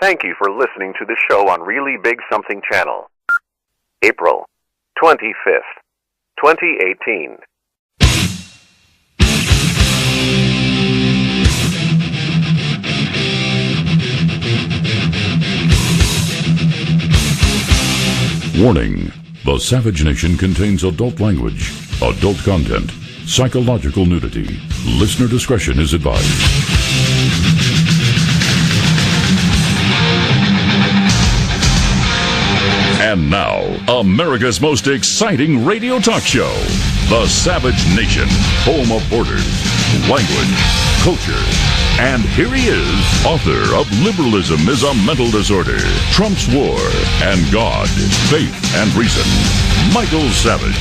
Thank you for listening to the show on Really Big Something Channel. April 25th, 2018. Warning: The Savage Nation contains adult language, adult content, psychological nudity. Listener discretion is advised. And now, America's most exciting radio talk show, The Savage Nation, home of borders, language, culture. And here he is, author of Liberalism is a Mental Disorder, Trump's War, and God, Faith, and Reason, Michael Savage.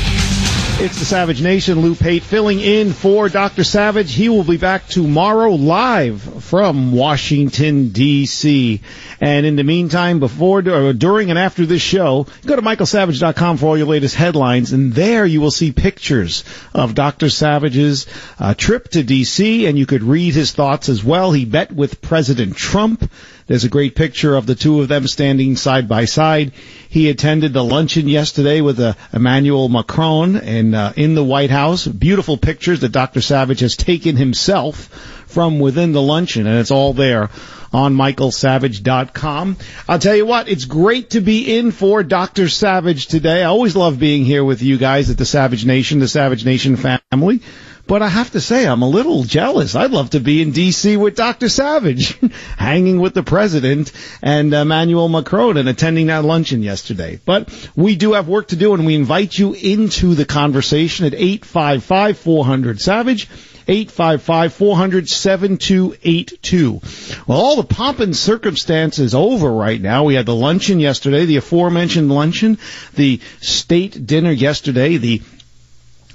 It's the Savage Nation. Lou Pate filling in for Dr. Savage. He will be back tomorrow live from Washington, D.C. And in the meantime, before, during, and after this show, go to michaelsavage.com for all your latest headlines. And there you will see pictures of Dr. Savage's trip to D.C. And you could read his thoughts as well. He met with President Trump. There's a great picture of the two of them standing side by side. He attended the luncheon yesterday with Emmanuel Macron and in the White House. Beautiful pictures that Dr. Savage has taken himself from within the luncheon, and it's all there on michaelsavage.com. I'll tell you what, it's great to be in for Dr. Savage today. I always love being here with you guys at the Savage Nation, the Savage Nation family. But I have to say, I'm a little jealous. I'd love to be in D.C. with Dr. Savage, hanging with the president and Emmanuel Macron and attending that luncheon yesterday. But we do have work to do, and we invite you into the conversation at 855-400-SAVAGE, 855-400-7282. Well, all the pomp and circumstance is over right now. We had the luncheon yesterday, the aforementioned luncheon, the state dinner yesterday, the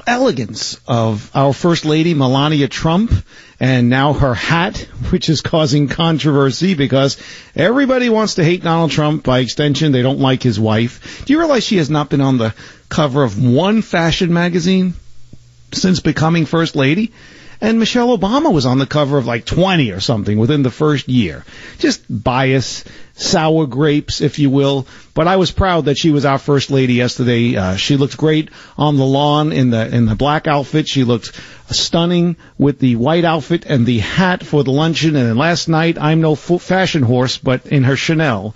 elegance of our First Lady, Melania Trump, and now her hat, which is causing controversy because everybody wants to hate Donald Trump. By extension, they don't like his wife. Do you realize she has not been on the cover of one fashion magazine since becoming First Lady? And Michelle Obama was on the cover of like 20 or something within the first year. Just bias, sour grapes, if you will. But I was proud that she was our First Lady yesterday. She looked great on the lawn in the black outfit. She looked stunning with the white outfit and the hat for the luncheon. And then last night, I'm no fashion horse, but in her Chanel,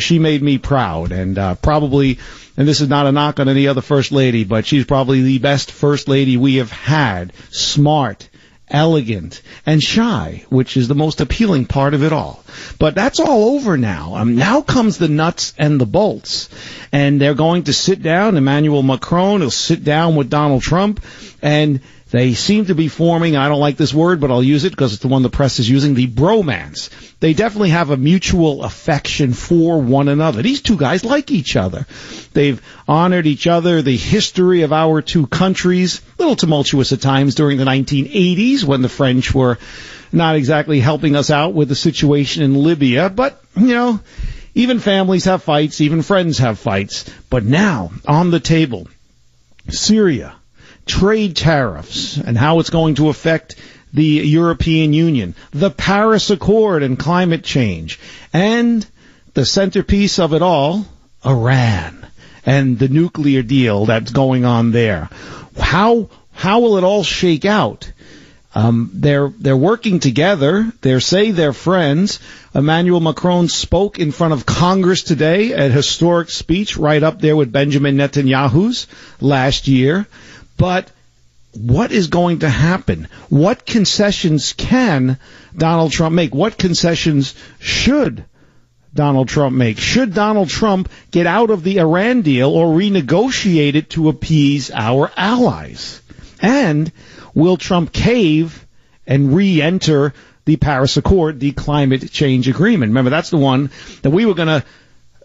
she made me proud. And probably, and this is not a knock on any other First Lady, but she's probably the best First Lady we have had. Smart, elegant, and shy, which is the most appealing part of it all. But that's all over now. Now comes the nuts and the bolts. And they're going to sit down. Emmanuel Macron will sit down with Donald Trump, and they seem to be forming, I don't like this word, but I'll use it because it's the one the press is using, the bromance. They definitely have a mutual affection for one another. These two guys like each other. They've honored each other, the history of our two countries, a little tumultuous at times during the 1980s when the French were not exactly helping us out with the situation in Libya. But, you know, even families have fights, even friends have fights. But now, on the table, Syria, trade tariffs and how it's going to affect the European Union, the Paris Accord and climate change, and the centerpiece of it all, Iran and the nuclear deal that's going on there. How will it all shake out? They're working together. They're friends. Emmanuel Macron spoke in front of Congress today, a historic speech right up there with Benjamin Netanyahu's last year. But what is going to happen? What concessions can Donald Trump make? What concessions should Donald Trump make? Should Donald Trump get out of the Iran deal or renegotiate it to appease our allies? And will Trump cave and re-enter the Paris Accord, the climate change agreement? Remember, that's the one that we were going to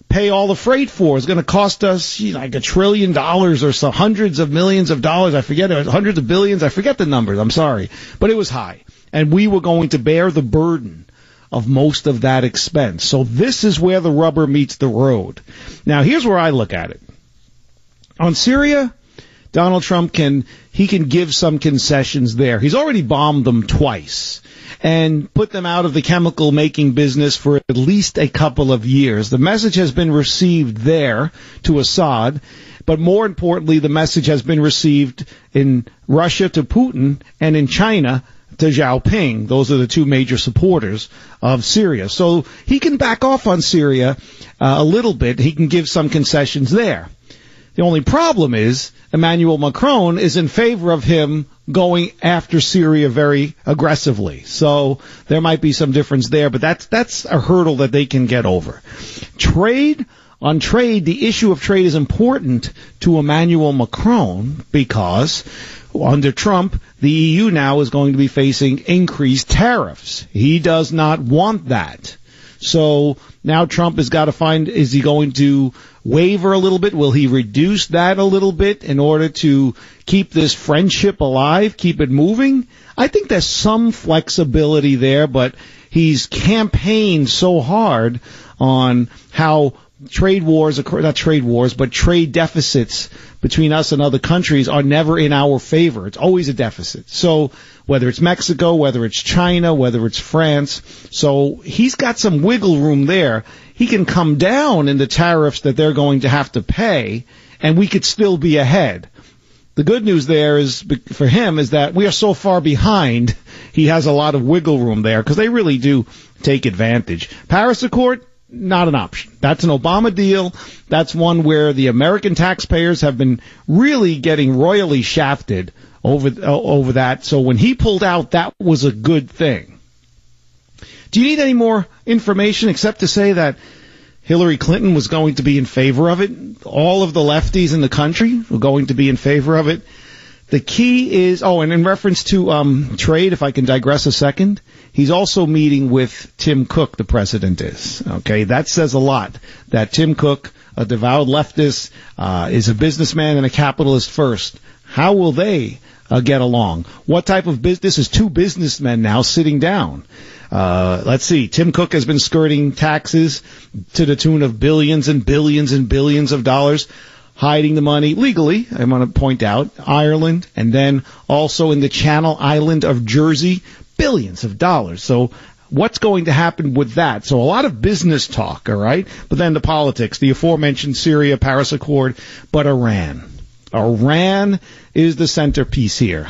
pay all the freight for. It's going to cost us like $1 trillion or so, hundreds of millions of dollars. I forget it, hundreds of billions. I forget the numbers. I'm sorry. But it was high. And we were going to bear the burden of most of that expense. So this is where the rubber meets the road. Now, here's where I look at it. On Syria, Donald Trump can give some concessions there. He's already bombed them twice and put them out of the chemical making business for at least a couple of years. The message has been received there to Assad, but more importantly, the message has been received in Russia to Putin and in China to Xiaoping. Those are the two major supporters of Syria. So he can back off on Syria a little bit. He can give some concessions there. The only problem is Emmanuel Macron is in favor of him going after Syria very aggressively. So there might be some difference there, but that's a hurdle that they can get over. On trade, the issue of trade is important to Emmanuel Macron because under Trump, the EU now is going to be facing increased tariffs. He does not want that. So now Trump has got to find, is he going to waver a little bit? Will he reduce that a little bit in order to keep this friendship alive, keep it moving? I think there's some flexibility there, but he's campaigned so hard on how trade deficits between us and other countries are never in our favor. It's always a deficit. So whether it's Mexico, whether it's China, whether it's France, so he's got some wiggle room there. He can come down in the tariffs that they're going to have to pay, and we could still be ahead. The good news there is, for him, is that we are so far behind, he has a lot of wiggle room there, because they really do take advantage. Paris Accord, not an option. That's an Obama deal. That's one where the American taxpayers have been really getting royally shafted over that. So when he pulled out, that was a good thing. Do you need any more information except to say that Hillary Clinton was going to be in favor of it? All of the lefties in the country were going to be in favor of it. The key is, and in reference to trade, if I can digress a second, he's also meeting with Tim Cook, the president is. Okay, that says a lot, that Tim Cook, a devout leftist, is a businessman and a capitalist first. How will they get along? What type of business? This is two businessmen now sitting down. Let's see. Tim Cook has been skirting taxes to the tune of billions and billions and billions of dollars, hiding the money legally, I want to point out, Ireland, and then also in the Channel Island of Jersey, billions of dollars. So what's going to happen with that? So a lot of business talk, all right? But then the politics, the aforementioned Syria, Paris Accord, but Iran. Iran is the centerpiece here.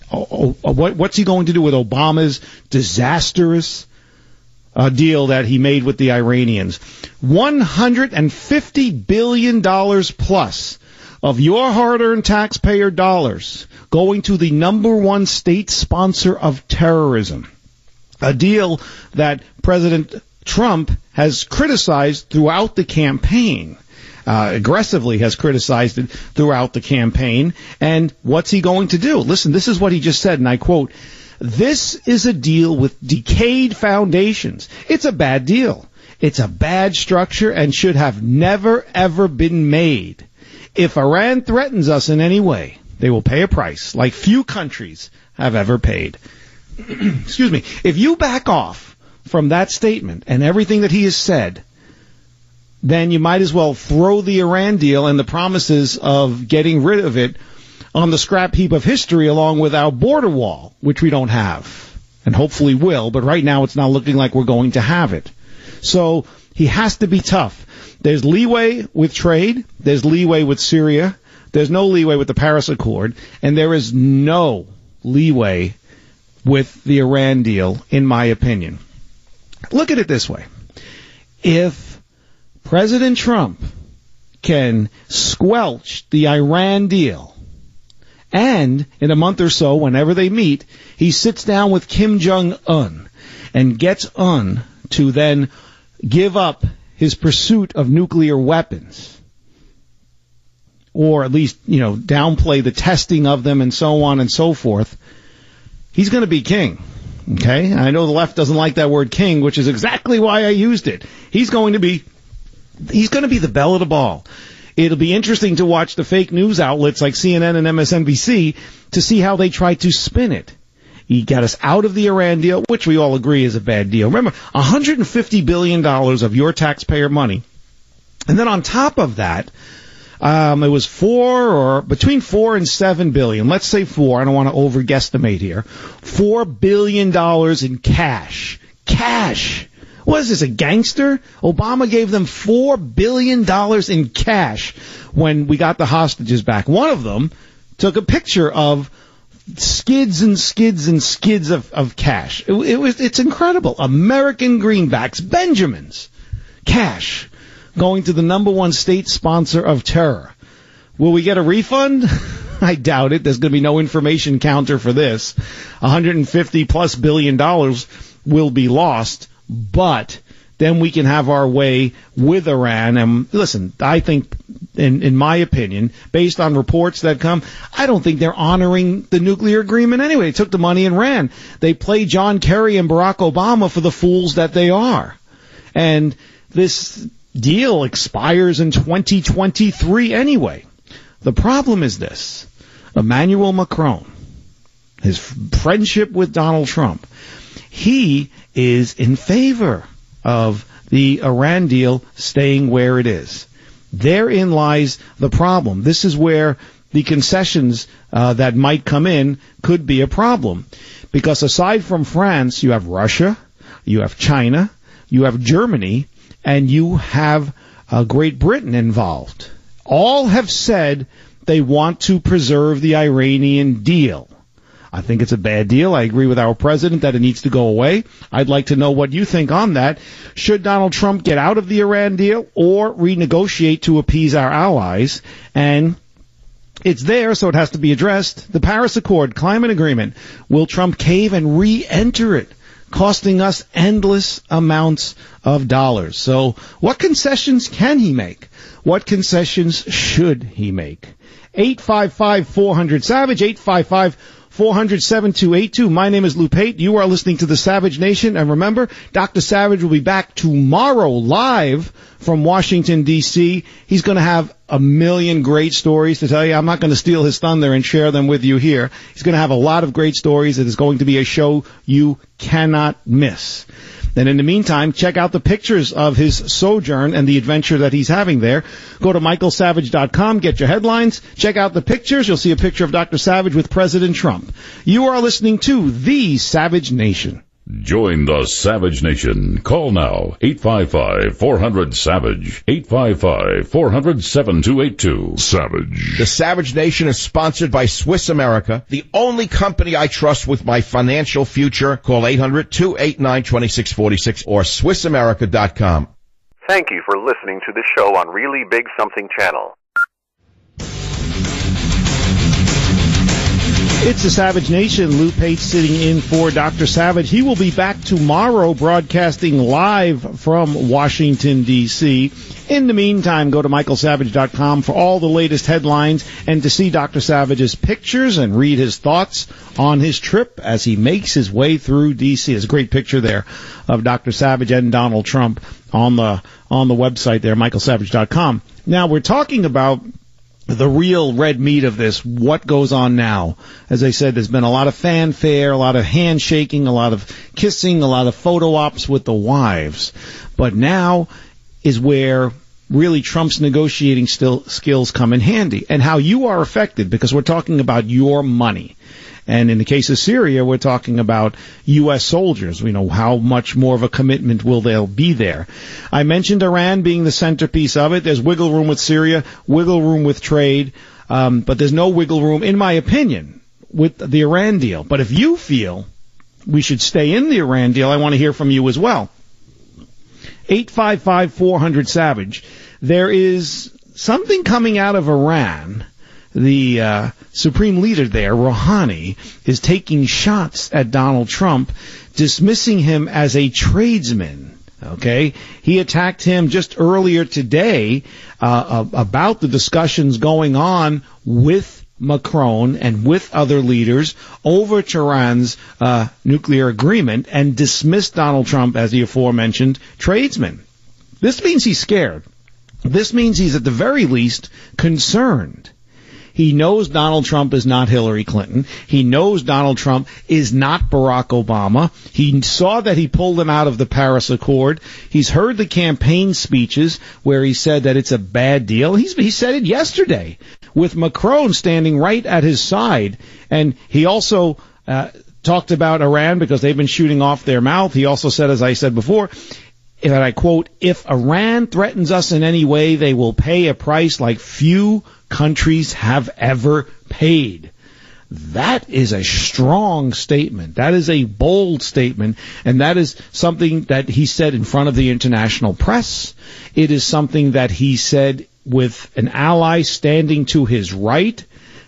What's he going to do with Obama's disastrous deal that he made with the Iranians? $150 billion plus of your hard-earned taxpayer dollars going to the number one state sponsor of terrorism. A deal that President Trump has criticized throughout the campaign. Aggressively has criticized it throughout the campaign. And what's he going to do? Listen, this is what he just said, and I quote, "This is a deal with decayed foundations. It's a bad deal. It's a bad structure and should have never, ever been made. If Iran threatens us in any way, they will pay a price like few countries have ever paid." Excuse me. If you back off from that statement and everything that he has said, then you might as well throw the Iran deal and the promises of getting rid of it on the scrap heap of history along with our border wall, which we don't have and hopefully will, but right now it's not looking like we're going to have it. So he has to be tough. There's leeway with trade. There's leeway with Syria. There's no leeway with the Paris Accord. And there is no leeway with the Iran deal, in my opinion. Look at it this way. If President Trump can squelch the Iran deal, and in a month or so, whenever they meet, he sits down with Kim Jong-un and gets Un to then give up his pursuit of nuclear weapons, or at least, downplay the testing of them and so on and so forth, he's going to be king. Okay? I know the left doesn't like that word king, which is exactly why I used it. He's going to be the belle of the ball. It'll be interesting to watch the fake news outlets like CNN and MSNBC to see how they try to spin it. He got us out of the Iran deal, which we all agree is a bad deal. Remember, $150 billion of your taxpayer money. And then on top of that, It was between 4 and 7 billion. Let's say 4. I don't want to overguesstimate here. $4 billion in cash. Cash. What is this, a gangster? Obama gave them $4 billion in cash when we got the hostages back. One of them took a picture of skids and skids and skids of cash. It's incredible. American greenbacks, Benjamins, cash, going to the number one state sponsor of terror. Will we get a refund? I doubt it. There's going to be no information counter for this. $150+ billion will be lost, but then we can have our way with Iran. And listen, I think, in my opinion, based on reports that come, I don't think they're honoring the nuclear agreement anyway. They took the money and ran. They play John Kerry and Barack Obama for the fools that they are. And this deal expires in 2023 anyway. The problem is this. Emmanuel Macron, his friendship with Donald Trump, he is in favor of the Iran deal staying where it is. Therein lies the problem. This is where the concessions that might come in could be a problem. Because aside from France, you have Russia, you have China, you have Germany, and you have Great Britain involved. All have said they want to preserve the Iranian deal. I think it's a bad deal. I agree with our president that it needs to go away. I'd like to know what you think on that. Should Donald Trump get out of the Iran deal or renegotiate to appease our allies? And it's there, so it has to be addressed. The Paris Accord, climate agreement. Will Trump cave and re-enter it, costing us endless amounts of dollars? So what concessions can he make? What concessions should he make? 855-400-SAVAGE, 855-400-7282. My name is Lou Pate. You are listening to the Savage Nation. And remember, Dr. Savage will be back tomorrow live from Washington, D.C. He's going to have a million great stories to tell you. I'm not going to steal his thunder and share them with you here. He's going to have a lot of great stories. It is going to be a show you cannot miss. And in the meantime, check out the pictures of his sojourn and the adventure that he's having there. Go to michaelsavage.com, get your headlines, check out the pictures. You'll see a picture of Dr. Savage with President Trump. You are listening to The Savage Nation. Join the Savage Nation. Call now, 855-400-SAVAGE, 855-400-7282. Savage. The Savage Nation is sponsored by Swiss America, the only company I trust with my financial future. Call 800-289-2646 or SwissAmerica.com. Thank you for listening to the show on Really Big Something Channel. It's the Savage Nation. Lou Pate sitting in for Dr. Savage. He will be back tomorrow broadcasting live from Washington, D.C. In the meantime, go to michaelsavage.com for all the latest headlines and to see Dr. Savage's pictures and read his thoughts on his trip as he makes his way through D.C. There's a great picture there of Dr. Savage and Donald Trump on the website there, michaelsavage.com. Now, we're talking about the real red meat of this, what goes on now. As I said, there's been a lot of fanfare, a lot of handshaking, a lot of kissing, a lot of photo ops with the wives. But now is where really Trump's negotiating skills come in handy, and how you are affected, because we're talking about your money. And in the case of Syria, we're talking about U.S. soldiers. We know how much more of a commitment will there be there. I mentioned Iran being the centerpiece of it. There's wiggle room with Syria, wiggle room with trade, but there's no wiggle room, in my opinion, with the Iran deal. But if you feel we should stay in the Iran deal, I want to hear from you as well. 855-400-SAVAGE. There is something coming out of Iran. The supreme leader there, Rouhani, is taking shots at Donald Trump, dismissing him as a tradesman. Okay, he attacked him just earlier today about the discussions going on with Macron and with other leaders over Tehran's nuclear agreement, and dismissed Donald Trump as the aforementioned tradesman. This means he's scared. This means he's at the very least concerned. He knows Donald Trump is not Hillary Clinton. He knows Donald Trump is not Barack Obama. He saw that he pulled him out of the Paris Accord. He's heard the campaign speeches where he said that it's a bad deal. He said it yesterday with Macron standing right at his side. And he also talked about Iran because they've been shooting off their mouth. He also said, as I said before, and I quote, if Iran threatens us in any way, they will pay a price like few countries have ever paid. That is a strong statement. That is a bold statement. And that is something that he said in front of the international press. It is something that he said with an ally standing to his right.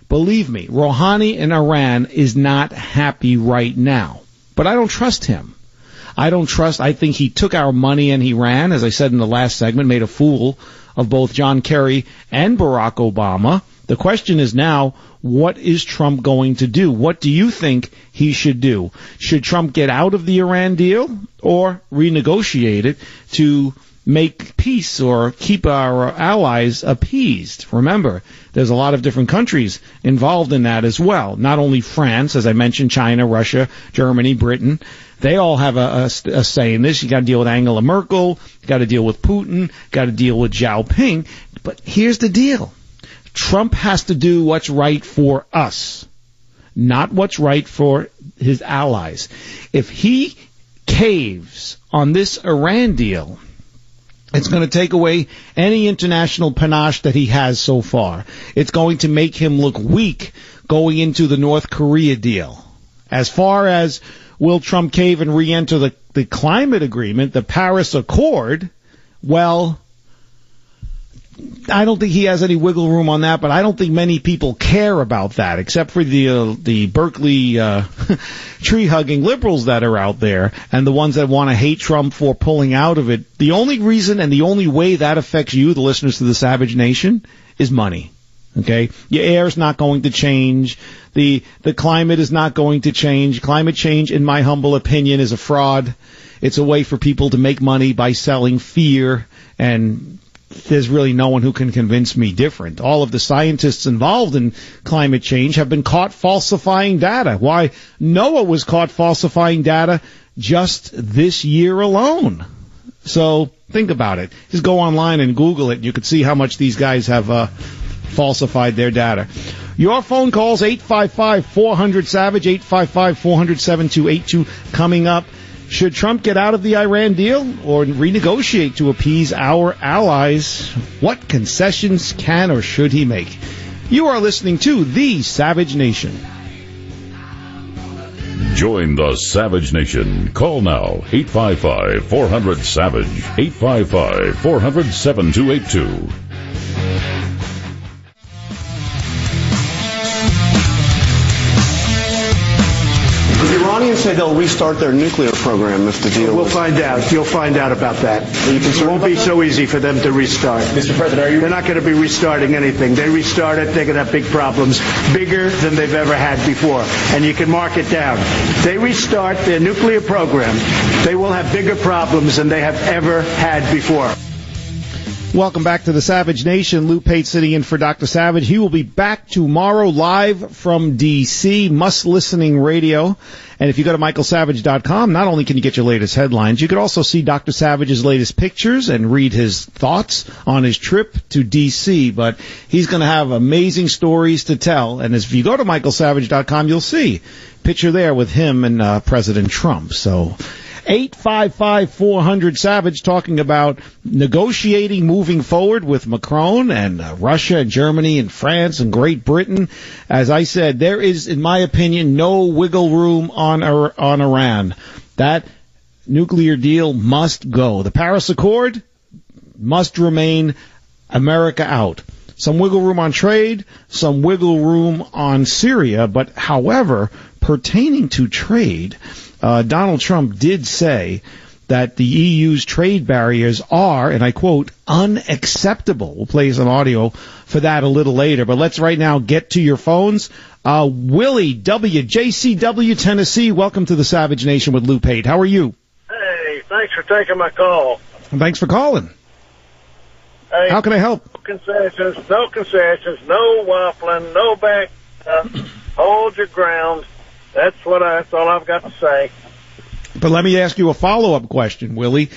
Believe me, Rouhani in Iran is not happy right now. But I don't trust him. I think he took our money and he ran, as I said in the last segment, made a fool of both John Kerry and Barack Obama. The question is now, what is Trump going to do? What do you think he should do? Should Trump get out of the Iran deal or renegotiate it to make peace or keep our allies appeased? Remember, there's a lot of different countries involved in that as well. Not only France, as I mentioned, China, Russia, Germany, Britain. They all have a say in this. You got to deal with Angela Merkel. You got to deal with Putin. Got to deal with Xi Jinping. But here's the deal. Trump has to do what's right for us, not what's right for his allies. If he caves on this Iran deal, it's going to take away any international panache that he has so far. It's going to make him look weak going into the North Korea deal. As far as will Trump cave and re-enter the climate agreement, the Paris Accord, well, I don't think he has any wiggle room on that, but I don't think many people care about that, except for the Berkeley tree-hugging liberals that are out there and the ones that want to hate Trump for pulling out of it. The only reason and the only way that affects you, the listeners to the Savage Nation, is money. Okay? Your air's not going to change. The climate is not going to change. Climate change, in my humble opinion, is a fraud. It's a way for people to make money by selling fear, and there's really no one who can convince me different. All of the scientists involved in climate change have been caught falsifying data. Why? NOAA was caught falsifying data just this year alone. So think about it. Just go online and Google it, and you can see how much these guys have falsified their data. Your phone calls, 855-400-SAVAGE, 855-400-7282, coming up. Should Trump get out of the Iran deal or renegotiate to appease our allies? What concessions can or should he make? You are listening to The Savage Nation. Join the Savage Nation. Call now, 855-400-SAVAGE, 855-400-7282. The Iranians say they'll restart their nuclear program if the deal. We'll find out. You'll find out about that. It won't be so easy for them to restart. Mr. President, They're not going to be restarting anything. They restart it, they're going to have big problems, bigger than they've ever had before. And you can mark it down. They restart their nuclear program, they will have bigger problems than they have ever had before. Welcome back to the Savage Nation. Lou Pate sitting in for Dr. Savage. He will be back tomorrow live from D.C., Must Listening Radio. And if you go to michaelsavage.com, not only can you get your latest headlines, you can also see Dr. Savage's latest pictures and read his thoughts on his trip to D.C. But he's going to have amazing stories to tell. And if you go to michaelsavage.com, you'll see a picture there with him and President Trump. So 855-400-SAVAGE, talking about negotiating moving forward with Macron and Russia and Germany and France and Great Britain. As I said, there is, in my opinion, no wiggle room on Iran. That nuclear deal must go. The Paris Accord must remain America out. Some wiggle room on trade, some wiggle room on Syria, but however, pertaining to trade, Donald Trump did say that the EU's trade barriers are, and I quote, unacceptable. We'll play some audio for that a little later, but let's right now get to your phones. Willie, WJCW, Tennessee, welcome to the Savage Nation with Lou Pate. How are you? Hey, thanks for taking my call. Thanks for calling. Hey, how can I help? concessions, no waffling, no back. Hold your ground. That's all I've got to say. But let me ask you a follow-up question, Willie.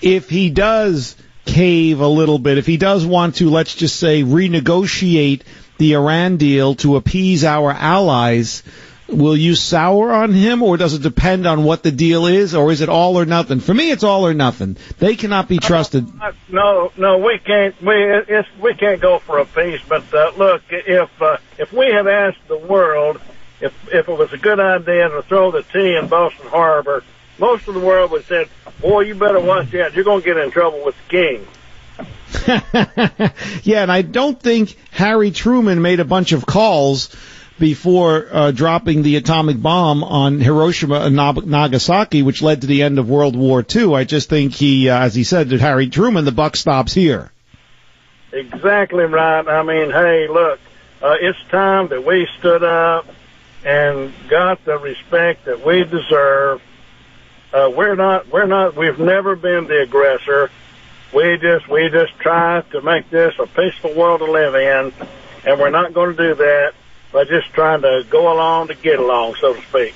If he does cave a little bit, if he does want to, let's just say, renegotiate the Iran deal to appease our allies, will you sour on him, or does it depend on what the deal is, or is it all or nothing? For me, it's all or nothing. They cannot be trusted. No, we can't. We can't go for a peace. But look, if we had asked the world if it was a good idea to throw the tea in Boston Harbor, most of the world would have said, "Boy, you better watch out. You're going to get in trouble with the king." Yeah, and I don't think Harry Truman made a bunch of calls before dropping the atomic bomb on Hiroshima and Nagasaki, which led to the end of World War II. I just think he, as he said to Harry Truman, the buck stops here. Exactly right. I mean, hey, look, it's time that we stood up and got the respect that we deserve. We've never been the aggressor. We just try to make this a peaceful world to live in, and we're not going to do that by just trying to go along to get along, so to speak.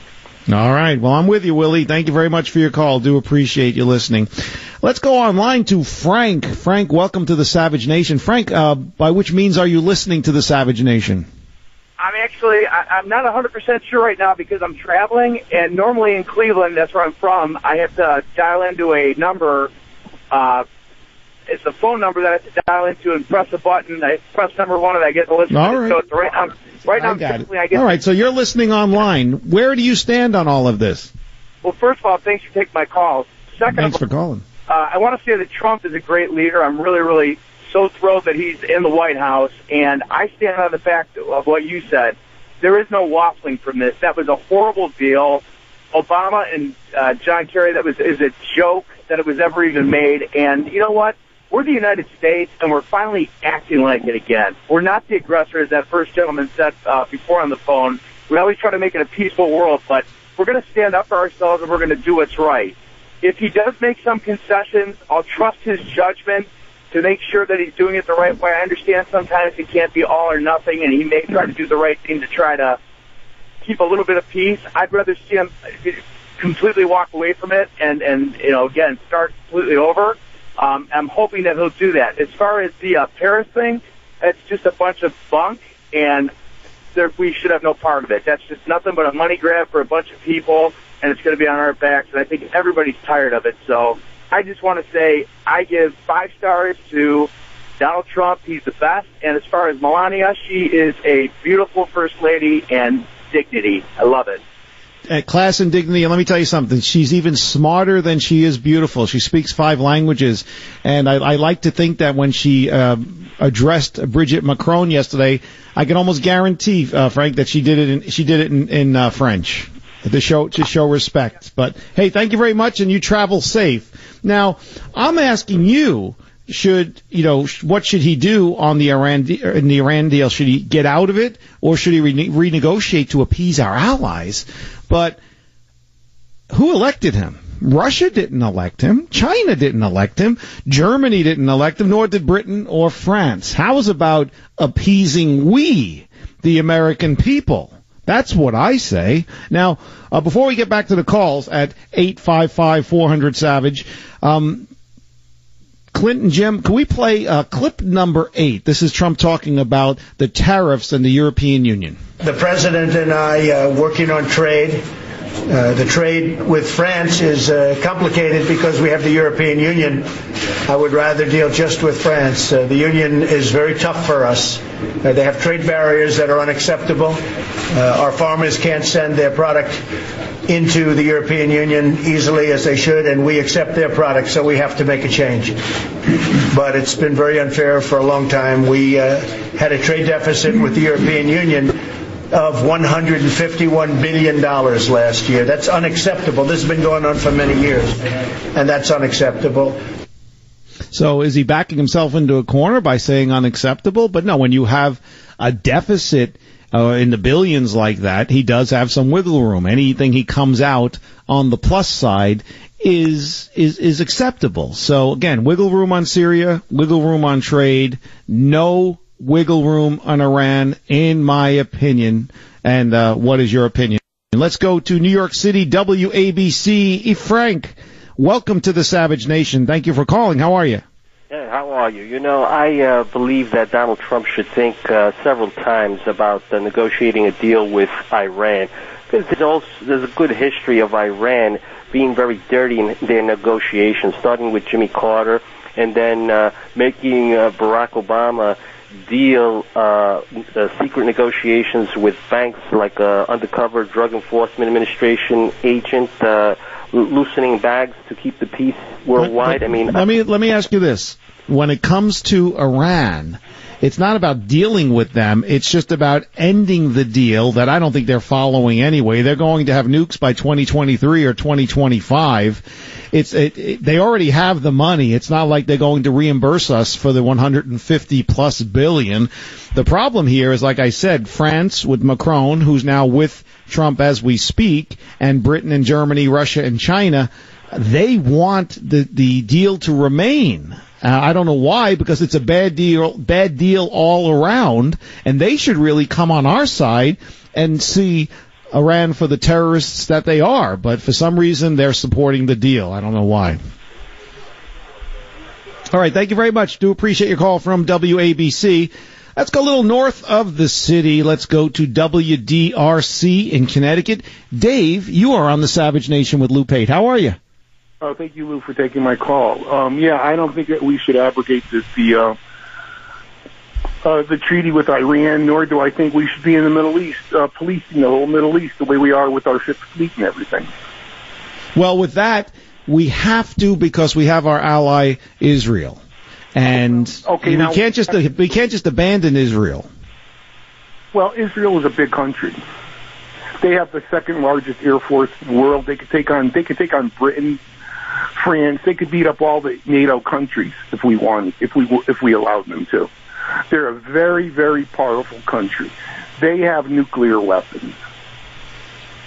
All right. Well, I'm with you, Willie. Thank you very much for your call. Do appreciate you listening. Let's go online to Frank. Frank, welcome to the Savage Nation. Frank, by which means are you listening to the Savage Nation? I'm not 100% sure right now because I'm traveling, and normally in Cleveland, that's where I'm from, I have to dial into a number. It's a phone number that I have to dial into and press a button. I press number one and I get to listen all to right. it. So it's right now, I got it. All right, so you're listening online. Where do you stand on all of this? Well, first of all, thanks for taking my call. Thanks for calling. I want to say that Trump is a great leader. I'm really, really so thrilled that he's in the White House, and I stand on the fact of what you said. There is no waffling from this. That was a horrible deal. Obama and John Kerry, is a joke that it was ever even made. And you know what? We're the United States, and we're finally acting like it again. We're not the aggressor, as that first gentleman said before on the phone. We always try to make it a peaceful world, but we're going to stand up for ourselves, and we're going to do what's right. If he does make some concessions, I'll trust his judgment to make sure that he's doing it the right way. I understand sometimes it can't be all or nothing, and he may try to do the right thing to try to keep a little bit of peace. I'd rather see him completely walk away from it and again, start completely over. I'm hoping that he'll do that. As far as the Paris thing, it's just a bunch of bunk, and we should have no part of it. That's just nothing but a money grab for a bunch of people, and it's going to be on our backs, and I think everybody's tired of it. So I just want to say I give 5 stars to Donald Trump. He's the best. And as far as Melania, she is a beautiful first lady and dignity. I love it. Class and dignity, and let me tell you something. She's even smarter than she is beautiful. She speaks 5 languages, and I like to think that when she addressed Brigitte Macron yesterday, I can almost guarantee, Frank, that she did it in French to show respect. But hey, thank you very much, and you travel safe. Now, I'm asking you, what should he do on the Iran deal? Should he get out of it, or should he renegotiate to appease our allies? But who elected him? Russia didn't elect him. China didn't elect him. Germany didn't elect him, nor did Britain or France. How's about appeasing we, the American people? That's what I say. Now, before we get back to the calls at 855-400-SAVAGE, Clinton, Jim, can we play clip number 8? This is Trump talking about the tariffs and the European Union. The president and I working on trade. The trade with France is complicated because we have the European Union. I would rather deal just with France. The Union is very tough for us. They have trade barriers that are unacceptable. Our farmers can't send their product into the European Union easily as they should, and we accept their product, so we have to make a change. But it's been very unfair for a long time. We had a trade deficit with the European Union of $151 billion last year. That's unacceptable. This has been going on for many years, and that's unacceptable. So is he backing himself into a corner by saying unacceptable? But no, when you have a deficit in the billions like that, he does have some wiggle room. Anything he comes out on the plus side is acceptable. So again, wiggle room on Syria, wiggle room on trade, no wiggle room on Iran, in my opinion. And what is your opinion? Let's go to New York City, WABC. Frank, welcome to the Savage Nation. Thank you for calling. How are you? Yeah, how are you? You know, I believe that Donald Trump should think several times about negotiating a deal with Iran, because there's a good history of Iran being very dirty in their negotiations, starting with Jimmy Carter and then making Barack Obama deal secret negotiations with banks like undercover Drug Enforcement Administration agent, loosening bags to keep the peace worldwide. Let me ask you this. When it comes to Iran, it's not about dealing with them. It's just about ending the deal that I don't think they're following anyway. They're going to have nukes by 2023 or 2025. They already have the money. It's not like they're going to reimburse us for the 150 plus billion. The problem here is, like I said, France with Macron, who's now with Trump as we speak, and Britain and Germany, Russia and China, they want the deal to remain. I don't know why, because it's a bad deal all around, and they should really come on our side and see Iran for the terrorists that they are. But for some reason, they're supporting the deal. I don't know why. All right, thank you very much. Do appreciate your call from WABC. Let's go a little north of the city. Let's go to WDRC in Connecticut. Dave, you are on the Savage Nation with Lou Pate. How are you? Thank you, Lou, for taking my call. I don't think that we should abrogate the treaty with Iran, nor do I think we should be in the Middle East, policing the whole Middle East the way we are with our ship fleet and everything. Well, with that, we have to, because we have our ally Israel, and we can't just abandon Israel. Well, Israel is a big country. They have the second largest air force in the world. They could take on Britain, France. They could beat up all the NATO countries if we wanted, if we allowed them to. They're a very, very powerful country. They have nuclear weapons.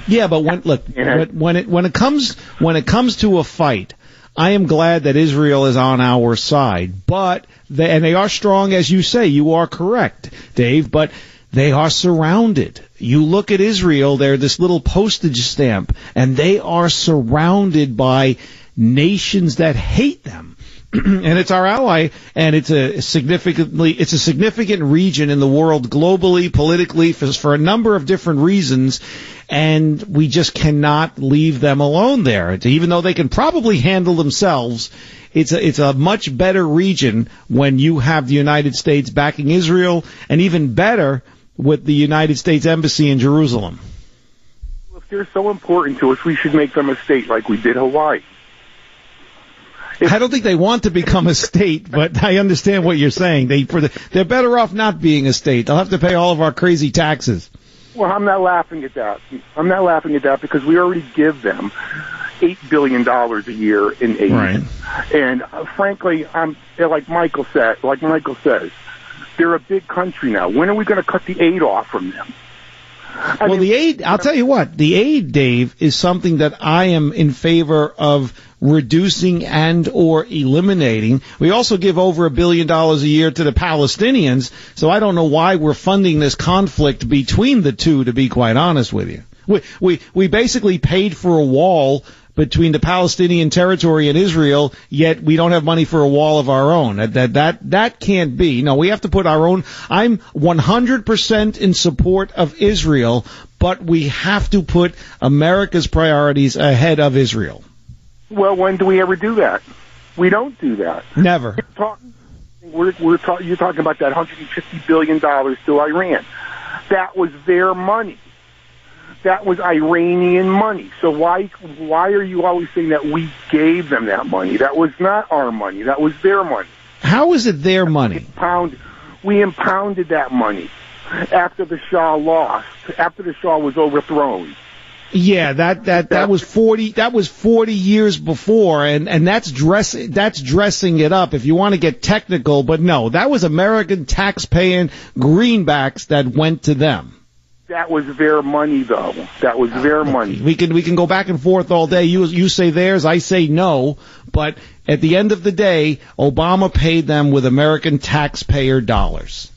Yeah, but when it comes to a fight, I am glad that Israel is on our side. But they are strong, as you say. You are correct, Dave. But they are surrounded. You look at Israel; they're this little postage stamp, and they are surrounded by nations that hate them. And it's our ally, and it's a significant region in the world globally, politically, for a number of different reasons, and we just cannot leave them alone there. Even though they can probably handle themselves, it's a much better region when you have the United States backing Israel, and even better with the United States Embassy in Jerusalem. If they're so important to us, we should make them a state like we did Hawaii. I don't think they want to become a state, but I understand what you're saying. They're better off not being a state. They'll have to pay all of our crazy taxes. Well, I'm not laughing at that. I'm not laughing at that because we already give them $8 billion a year in aid. Right. And frankly, like Michael says, they're a big country now. When are we going to cut the aid off from them? The aid, I'll tell you what, the aid, Dave, is something that I am in favor of reducing and or eliminating. We also give over $1 billion a year to the Palestinians, so I don't know why we're funding this conflict between the two, to be quite honest with you. We basically paid for a wall between the Palestinian territory and Israel, yet we don't have money for a wall of our own. That can't be. No, we have to put our own. I'm 100% in support of Israel, but we have to put America's priorities ahead of Israel. Well, when do we ever do that? We don't do that. Never. You're talking about that $150 billion to Iran. That was their money. That was Iranian money. So why are you always saying that we gave them that money? That was not our money. That was their money. How is it their money? We impounded that money after the Shah lost, after the Shah was overthrown. Yeah, that was 40 years before, and that's dressing it up if you want to get technical, but no, that was American taxpaying greenbacks that went to them. That was their money, though. That was their money. We can go back and forth all day. You say theirs, I say no. But at the end of the day, Obama paid them with American taxpayer dollars.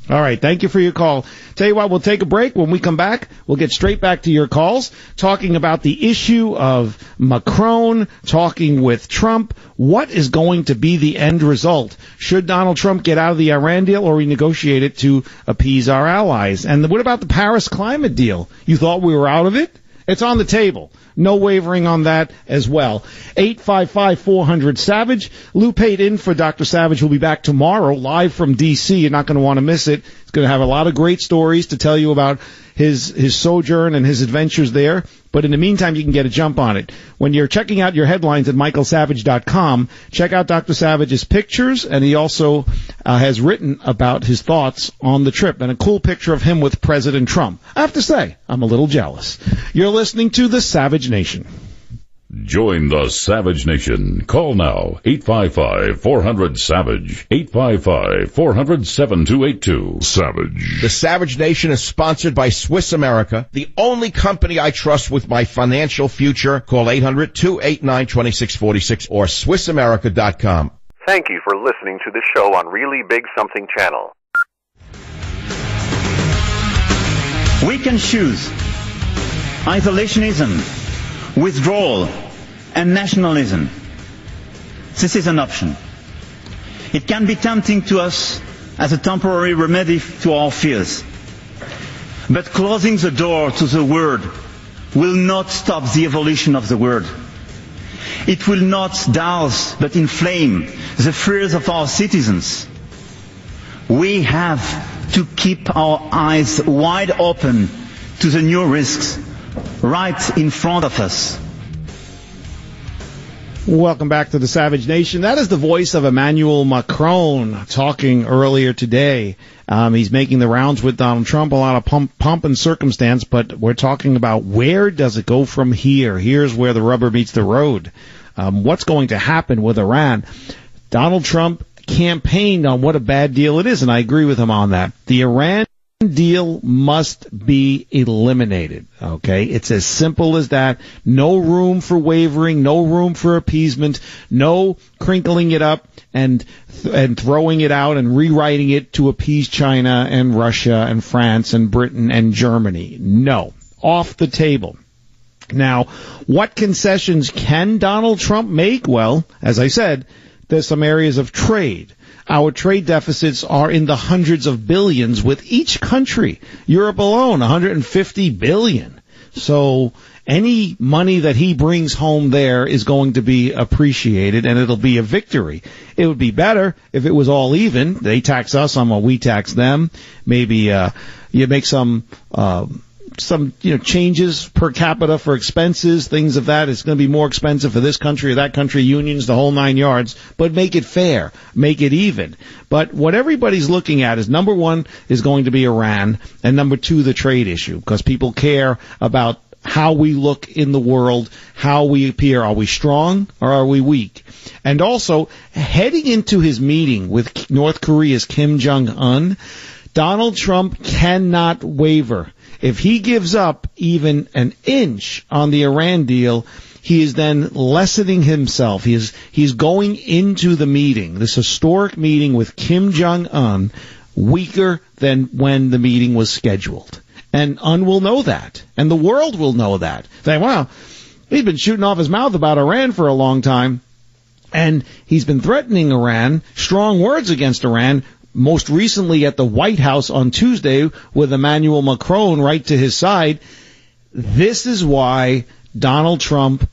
All right, thank you for your call. Tell you what, we'll take a break. When we come back, we'll get straight back to your calls, talking about the issue of Macron, talking with Trump. What is going to be the end result? Should Donald Trump get out of the Iran deal or renegotiate it to appease our allies? And what about the Paris climate deal? You thought we were out of it? It's on the table. No wavering on that as well. 855-400-SAVAGE. Lou Pate in for Dr. Savage. Will be back tomorrow live from D.C. You're not going to want to miss it. He's going to have a lot of great stories to tell you about his sojourn and his adventures there. But in the meantime, you can get a jump on it. When you're checking out your headlines at michaelsavage.com, check out Dr. Savage's pictures, and he also has written about his thoughts on the trip, and a cool picture of him with President Trump. I have to say, I'm a little jealous. You're listening to The Savage Nation. Join the Savage Nation. Call now, 855-400-SAVAGE, 855-400-7282. Savage. The Savage Nation is sponsored by Swiss America, the only company I trust with my financial future. Call 800-289-2646 or SwissAmerica.com. Thank you for listening to the show on Really Big Something Channel. We can choose isolationism, withdrawal, and nationalism. This is an option. It can be tempting to us as a temporary remedy to our fears. But closing the door to the Word will not stop the evolution of the Word. It will not douse but inflame the fears of our citizens. We have to keep our eyes wide open to the new risks right in front of us. Welcome back to the Savage Nation. That is the voice of Emmanuel Macron talking earlier today. He's making the rounds with Donald Trump, a lot of pomp and circumstance, but we're talking about where does it go from here? Here's where the rubber meets the road. What's going to happen with Iran? Donald Trump campaigned on what a bad deal it is, and I agree with him on that. The Iran deal must be eliminated. Okay, it's as simple as that. No room for wavering, no room for appeasement, no crinkling it up and throwing it out and rewriting it to appease China and Russia and France and Britain and Germany. No, off the table. Now, what concessions can Donald Trump make? Well, as I said, there's some areas of trade. Our trade deficits are in the hundreds of billions with each country. Europe alone, 150 billion. So any money that he brings home there is going to be appreciated, and it'll be a victory. It would be better if it was all even. They tax us on what we tax them. Maybe you make some changes per capita for expenses, things of that. It's going to be more expensive for this country or that country, unions, the whole 9 yards, but make it fair, make it even. But what everybody's looking at is, number one is going to be Iran, and number two, the trade issue, because people care about how we look in the world, how we appear. Are we strong or are we weak? And also, heading into his meeting with North Korea's Kim Jong-un, Donald Trump cannot waver. If he gives up even an inch on the Iran deal, he is then lessening himself. He's going into the meeting, this historic meeting with Kim Jong-un, weaker than when the meeting was scheduled. And Un will know that, and the world will know that. Saying, wow, he's been shooting off his mouth about Iran for a long time, and he's been threatening Iran, strong words against Iran, most recently at the White House on Tuesday with Emmanuel Macron right to his side. This is why Donald Trump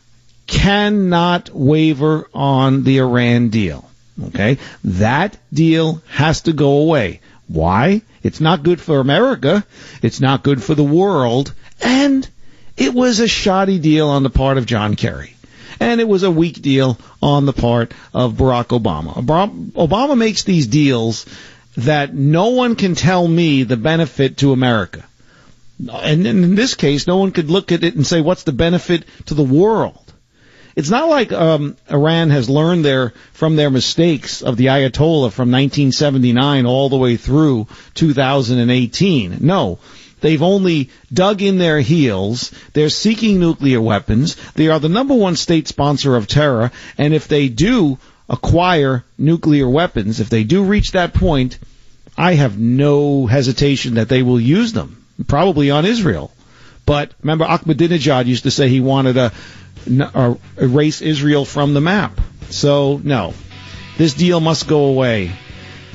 cannot waver on the Iran deal. Okay? That deal has to go away. Why? It's not good for America. It's not good for the world. And it was a shoddy deal on the part of John Kerry. And it was a weak deal on the part of Barack Obama. Obama makes these deals that no one can tell me the benefit to America. And in this case, no one could look at it and say, what's the benefit to the world? It's not like Iran has learned from their mistakes of the Ayatollah from 1979 all the way through 2018. No. They've only dug in their heels. They're seeking nuclear weapons. They are the number one state sponsor of terror. And if they do acquire nuclear weapons, if they do reach that point, I have no hesitation that they will use them, probably on Israel. But remember, Ahmadinejad used to say he wanted to erase Israel from the map. So, no. This deal must go away.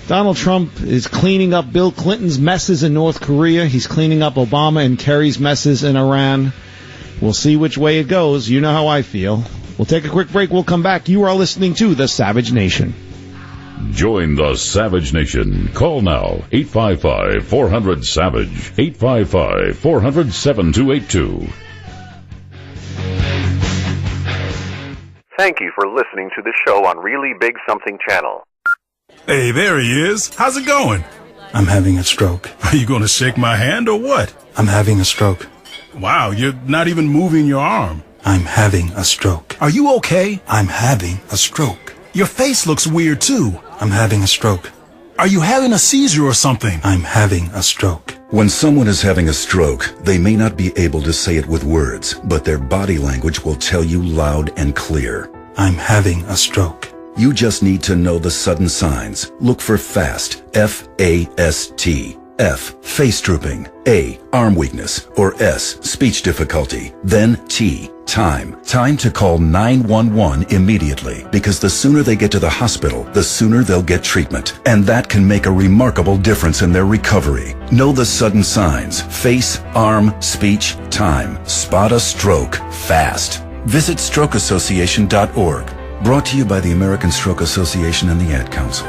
Donald Trump is cleaning up Bill Clinton's messes in North Korea. He's cleaning up Obama and Kerry's messes in Iran. We'll see which way it goes. You know how I feel. We'll take a quick break. We'll come back. You are listening to The Savage Nation. Join the Savage Nation. Call now, 855-400-SAVAGE, 855-400-7282. Thank you for listening to the show on Really Big Something Channel. Hey, there he is. How's it going? I'm having a stroke. Are you going to shake my hand or what? I'm having a stroke. Wow, you're not even moving your arm. I'm having a stroke. Are you okay? I'm having a stroke. Your face looks weird too. I'm having a stroke. Are you having a seizure or something? I'm having a stroke. When someone is having a stroke, they may not be able to say it with words, but their body language will tell you loud and clear. I'm having a stroke. You just need to know the sudden signs. Look for FAST, F-A-S-T. F, face drooping. A, arm weakness. Or S, speech difficulty. Then T, time. Time to call 911 immediately, because the sooner they get to the hospital, the sooner they'll get treatment. And that can make a remarkable difference in their recovery. Know the sudden signs. Face, arm, speech, time. Spot a stroke fast. Visit strokeassociation.org. Brought to you by the American Stroke Association and the Ad Council.